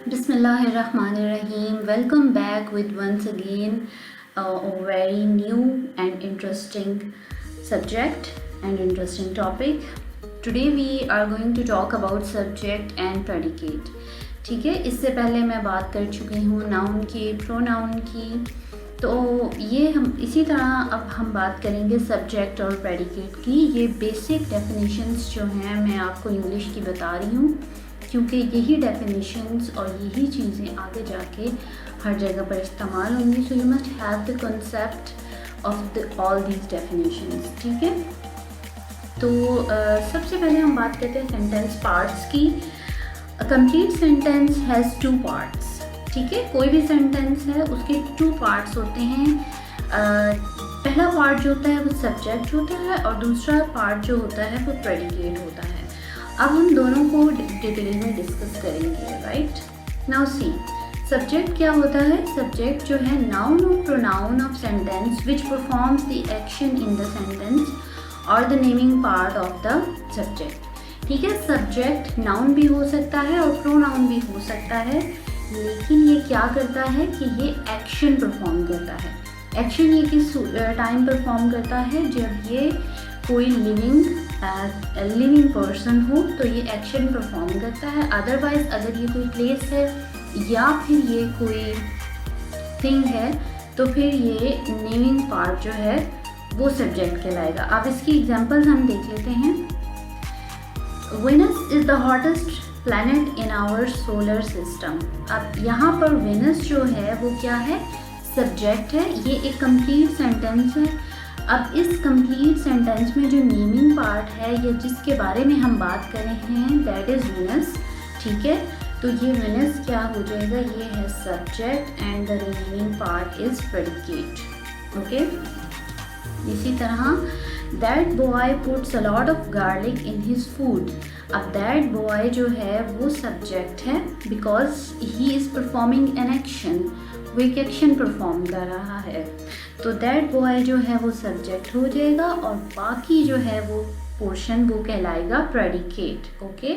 Bismillahirrahmanirrahim. Welcome back with once again a very new and interesting subject and interesting topic. Today we are going to talk about subject and predicate. ठीक है, इससे पहले मैं बात कर चुकी हूँ नाउन की, प्रोनाउन की, तो ये हम इसी तरह अब हम बात करेंगे सब्जेक्ट और प्रेडिकेट की। ये बेसिक डेफिनेशंस जो हैं मैं आपको इंग्लिश की बता रही हूँ, क्योंकि यही डेफिनेशंस और यही चीज़ें आगे जाके हर जगह पर इस्तेमाल होंगी। So you must have the concept of the all these definitions. ठीक है, तो सबसे पहले हम बात करते हैं सेंटेंस पार्ट्स की। A complete sentence has two parts. ठीक है, कोई भी सेंटेंस है उसके टू पार्ट्स होते हैं। पहला पार्ट जो होता है वो सब्जेक्ट होता है और दूसरा पार्ट जो होता है वो प्रेडिकेट होता है। अब हम दोनों को डिटेल में डिस्कस करेंगे। राइट नाउ सी, सब्जेक्ट क्या होता है? सब्जेक्ट जो है नाउन और pronoun of sentence which performs the action in the sentence और the naming part of the subject. ठीक है, सब्जेक्ट नाउन भी हो सकता है और प्रोनाउन भी हो सकता है, लेकिन ये क्या करता है कि ये एक्शन परफॉर्म करता है। एक्शन ये किस टाइम परफॉर्म करता है? जब ये कोई लिविंग पर्सन हो तो ये एक्शन परफॉर्म करता है। अदरवाइज अगर ये कोई प्लेस है या फिर ये कोई थिंग है तो फिर ये नेमिंग पार्ट जो है वो सब्जेक्ट कहलाएगा। अब इसकी एग्जांपल्स हम देख लेते हैं। Venus is the hottest planet in our solar system. अब यहाँ पर वेनस जो है वो क्या है? सब्जेक्ट है। ये एक कंप्लीट सेंटेंस है। अब इस कंप्लीट सेंटेंस में जो नेमिंग पार्ट है या जिसके बारे में हम बात कर रहे हैं दैट इज़ वेनस। ठीक है, तो ये वेनस क्या हो जाएगा? ये है subject and the remaining part is predicate. Okay, इसी तरह that boy puts a lot of garlic in his food. अब दैट बॉय जो है वो सब्जेक्ट है because he is performing an action. वो एक एक्शन परफॉर्म कर रहा है, तो दैट बॉय जो है वो सब्जेक्ट हो जाएगा और बाकी जो है वो पोर्शन वो कहलाएगा प्रेडिकेट। ओके,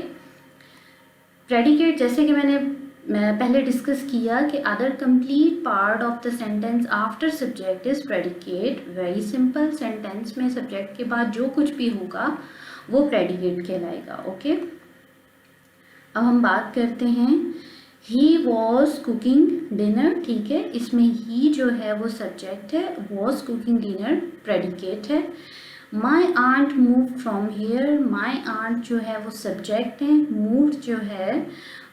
प्रेडिकेट जैसे कि मैं पहले डिस्कस किया कि other complete part of the sentence after subject is predicate. Very simple, sentence में सब्जेक्ट के बाद जो कुछ भी होगा वो प्रेडिकेट कहलाएगा। ओके, अब हम बात करते हैं ही वॉज कुकिंग डिनर। ठीक है, इसमें ही जो है वो सब्जेक्ट है, वॉज कुकिंग डिनर प्रेडिकेट है। My aunt move from here. My aunt जो है वो सब्जेक्ट है। मूव जो है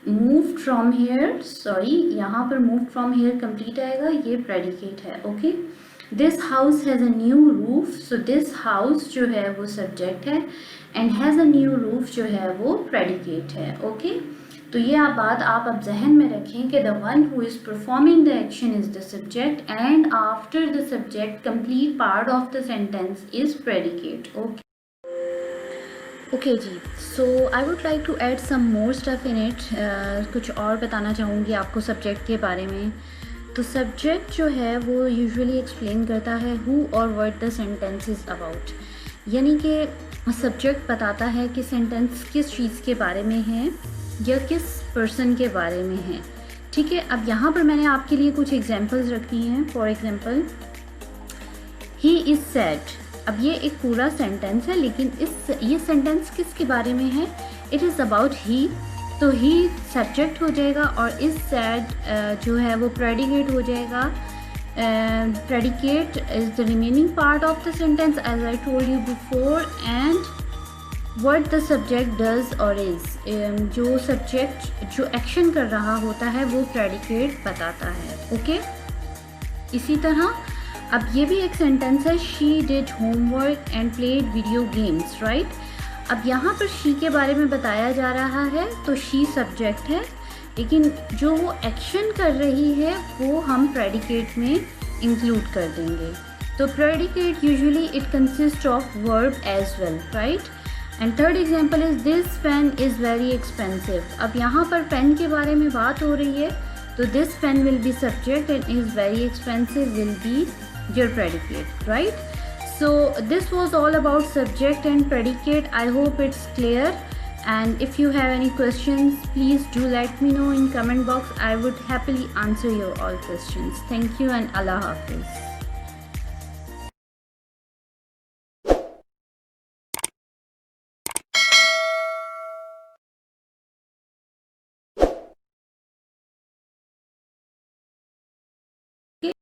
मूव फ्रॉम हेयर, सॉरी यहाँ पर मूव फ्रॉम हेयर कंप्लीट आएगा, ये प्रेडिकेट है। Okay, this house has a new roof. So this house जो है वो सब्जेक्ट है and has a new roof जो है वो प्रेडिकेट है। ओके, तो ये बात आप अब जहन में रखें कि the one who is performing the action is the subject and after the subject complete part of the sentence is predicate. Okay जी, so I would like to add some more stuff in it. कुछ और बताना चाहूँगी आपको subject के बारे में। तो सब्जेक्ट जो है वो यूजुअली एक्सप्लेन करता है हु और what the sentence is about, यानी कि सब्जेक्ट बताता है कि सेंटेंस किस चीज़ के बारे में है या किस पर्सन के बारे में है। ठीक है, अब यहाँ पर मैंने आपके लिए कुछ एग्जांपल्स रखी हैं। For example, he is sad. अब ये एक पूरा सेंटेंस है, लेकिन ये सेंटेंस किसके बारे में है? इट इज़ अबाउट ही, तो ही सब्जेक्ट हो जाएगा और इज़ सैड जो है वो प्रेडिकेट हो जाएगा। Predicate is the remaining part of the sentence as I told you before and what the subject does or is, जो सब्जेक्ट जो एक्शन कर रहा होता है वो प्रेडिकेट बताता है। ओके, इसी तरह अब ये भी एक सेंटेंस है, she did homework and played video games. Right, अब यहाँ पर शी के बारे में बताया जा रहा है तो शी सब्जेक्ट है, लेकिन जो वो एक्शन कर रही है वो हम प्रेडिकेट में इंक्लूड कर देंगे। तो predicate usually it consist of verb as well. Right, and third example is this pen is very expensive. अब यहाँ पर पेन के बारे में बात हो रही है, तो this pen will be subject and is very expensive will be your predicate. Right, so this was all about subject and predicate. I hope it's clear. And if you have any questions, please do let me know in comment box. I would happily answer your all questions. Thank you and Allah Hafiz.